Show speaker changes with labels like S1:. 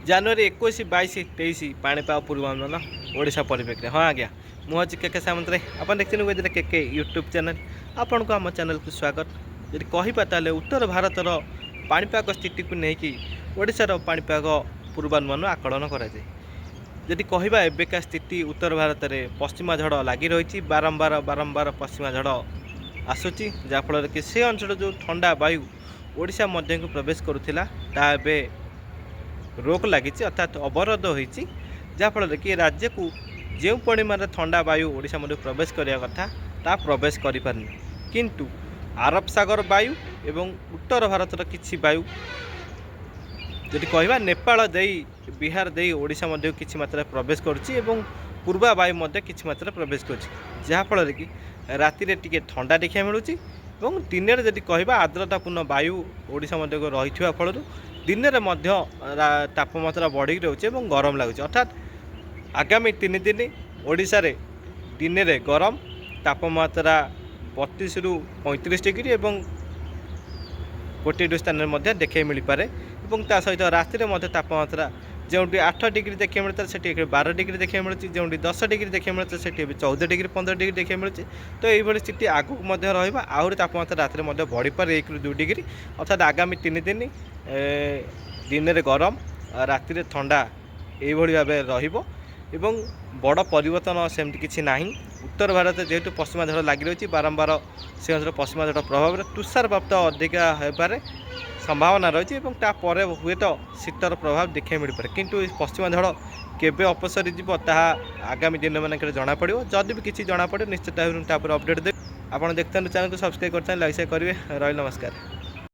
S1: ଜାନୁଆରୀ 21, 22, 23 पाणीपाग पूर्वानुमान ओडिशा परिप्रेक्षी। हाँ आज्ञा मुझे के सामंतराय आप देखते के यूट्यूब चैनल आपण को आम चैनल को स्वागत। जी कहता उत्तर भारतर पाणीपाग स्थिति को लेकिन ओडिशार पाणीपाग पूर्वानुमान आकलन कराए। जदि कहवा एबेका स्थिति उत्तर भारत में पश्चिमा झड़ लगी रही बारंबार बारंबार पश्चिमा झड़ आसूची जहाँफल कि से अंचल जो ठंडा वायु ओडिशा मध्य को प्रवेश करुला ता रोक लगी अर्थात अवरोध होती जहाँफल कि राज्य को जो परिमाण ठंडा वायु ओडिशा मध्य प्रवेश करने कथा ता प्रवेश कर पारनी किंतु आरब सागर वायु एवं उत्तर भारतर किछि वायु जदि कहवा नेपाल देई बिहार देई ओडिशा मध्य किछि मात्रा प्रवेश करुच्ची एवं पूर्वा वायु मध्य किछि मात्रा प्रवेश करुच्ची जहाँफल कि राति रे टिके ठंडा देखा मिलूँ और दिन में जदि कहवा आर्द्रतापूर्ण वायु ओडिशा मध्य रही फल दिन में तापमात्रा बढ़ी रोचे और गरम लगुच अर्थात आगामी 3 दिन ओडिशा रे दिन में गरम तापमात्रा 32 रु 35 डिग्री और गोटे स्थान में देखा मिल पारे और ता सहित राति में तापमात्रा जो 8 डिग्री देखा मिलता है से 12 डिग्री देखा मिलूँ जो 10 डिग्री देखा मिलता है से 14 डिग्री 15 डिग्री देखा मिलूँ। तो यही स्थिति आगू आहरी तापमात्रा राति में बढ़ी पारे 1 रु 2 डिग्री अर्थात आगामी 3 दिन दिन में गरम राति में ठंडा यही भाव एवं बड़ परिवर्तन सेमती किसी ना। उत्तर भारत जेहेतु पश्चिमा झड़ लगी रही बारंबार से अंचल पश्चिमा झड़ प्रभाव में तुषारपात अधिका होपारे संभावना रही और हुए तो शीतर प्रभाव देखा मिल पारे किंतु पश्चिमा झड़ केबे अपसरी जीव ताहा आगामी दिन मानक जना पड़ो जदि भी किसी जना पड़े निश्चित भाव अपडेट दे। आप देखते चैनल को सब्सक्राइब करते हैं लाइक शेयर करेंगे। रही नमस्कार।